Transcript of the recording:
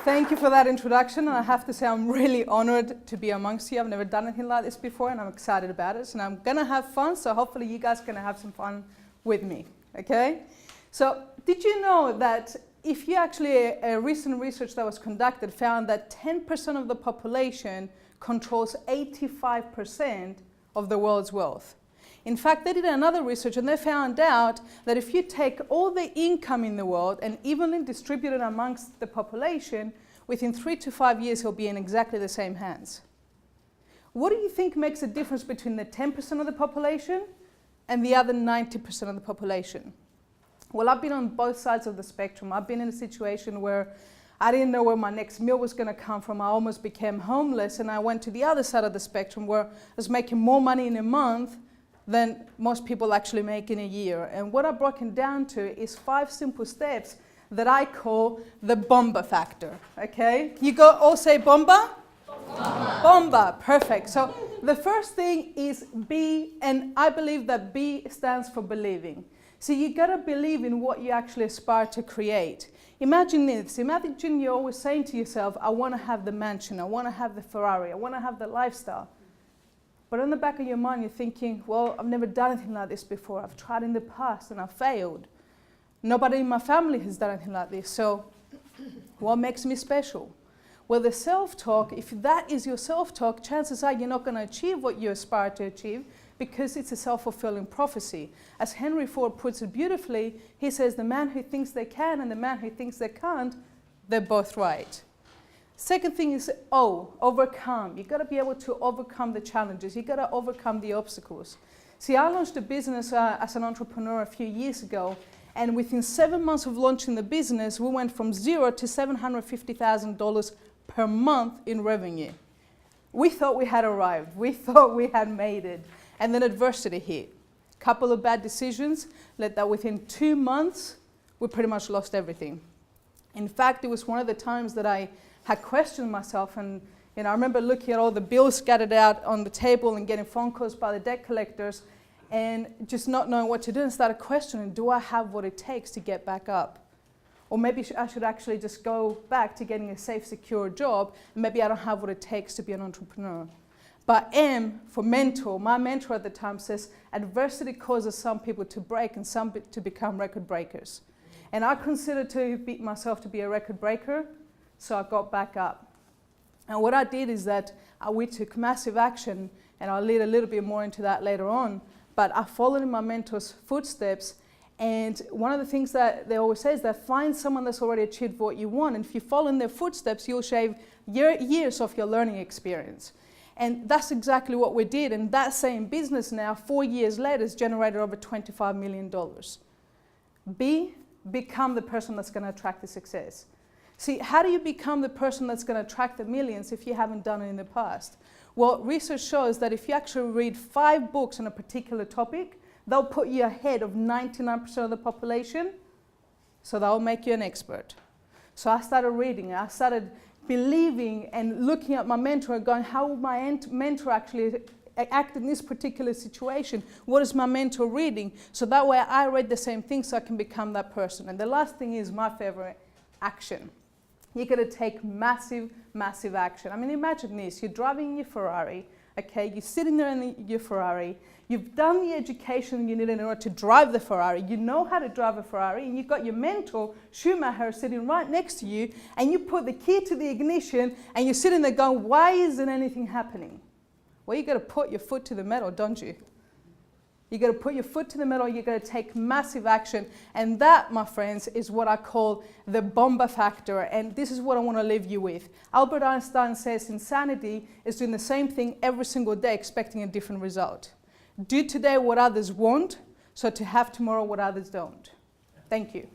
Thank you for that introduction, and I have to say I'm really honored to be amongst you. I've never done anything like this before, and I'm excited about it, and I'm gonna have fun, so hopefully you guys are gonna have some fun with me, okay? So, did you know that if you actually, a recent research that was conducted found that 10% of the population controls 85% of the world's wealth? In fact, they did another research and they found out that if you take all the income in the world and evenly distribute it amongst the population, within 3 to 5 years it'll be in exactly the same hands. What do you think makes a difference between the 10% of the population and the other 90% of the population? Well, I've been on both sides of the spectrum. I've been in a situation where I didn't know where my next meal was going to come from. I almost became homeless, and I went to the other side of the spectrum where I was making more money in a month than most people actually make in a year. And what I've broken down to is 5 simple steps that I call the Bomba Factor, okay? You all say Bomba? Bomba. Bomba, perfect. So the first thing is B, and I believe that B stands for believing. So you gotta believe in what you actually aspire to create. Imagine this, imagine you're always saying to yourself, I wanna have the mansion, I wanna have the Ferrari, I wanna have the lifestyle. But in the back of your mind, you're thinking, well, I've never done anything like this before. I've tried in the past and I've failed. Nobody in my family has done anything like this. So what makes me special? Well, the self-talk, if that is your self-talk, chances are you're not going to achieve what you aspire to achieve because it's a self-fulfilling prophecy. As Henry Ford puts it beautifully, he says, the man who thinks they can and the man who thinks they can't, they're both right. Second thing is overcome. You've got to be able to overcome the challenges. You've got to overcome the obstacles. See, I launched a business as an entrepreneur a few years ago, and within 7 months of launching the business, we went from $0 to $750,000 per month in revenue. We thought we had arrived. We thought we had made it. And then adversity hit. A couple of bad decisions led that within 2 months, we pretty much lost everything. In fact, it was one of the times that I had questioned myself, and I remember looking at all the bills scattered out on the table and getting phone calls by the debt collectors and just not knowing what to do, and started questioning, do I have what it takes to get back up? Or maybe I should actually just go back to getting a safe, secure job, and maybe I don't have what it takes to be an entrepreneur. But M for mentor, my mentor at the time says, adversity causes some people to break and some to become record breakers. And I considered myself to be a record breaker, so I got back up. And what I did is that we took massive action, and I'll lead a little bit more into that later on, but I followed in my mentor's footsteps. And one of the things that they always say is that find someone that's already achieved what you want, and if you follow in their footsteps, you'll shave years of your learning experience. And that's exactly what we did, and that same business now, 4 years later, has generated over $25 million. B, become the person that's going to attract the success. See, how do you become the person that's going to attract the millions if you haven't done it in the past? Well, research shows that if you actually read 5 books on a particular topic, they'll put you ahead of 99% of the population, so that'll make you an expert. So I started reading, I started believing and looking at my mentor and going, how would my mentor actually act in this particular situation? What is my mentor reading? So that way I read the same thing so I can become that person. And the last thing is my favorite, action. You're going to take massive, massive action. I mean, imagine this. You're driving your Ferrari, okay? You're sitting there in your Ferrari. You've done the education you need in order to drive the Ferrari. You know how to drive a Ferrari, and you've got your mentor, Schumacher, sitting right next to you, and you put the key to the ignition, and you're sitting there going, why isn't anything happening? Well, you've got to put your foot to the metal, don't you? You've got to put your foot to the metal, you've got to take massive action. And that, my friends, is what I call the Bomba Factor. And this is what I want to leave you with. Albert Einstein says insanity is doing the same thing every single day, expecting a different result. Do today what others want, so to have tomorrow what others don't. Thank you.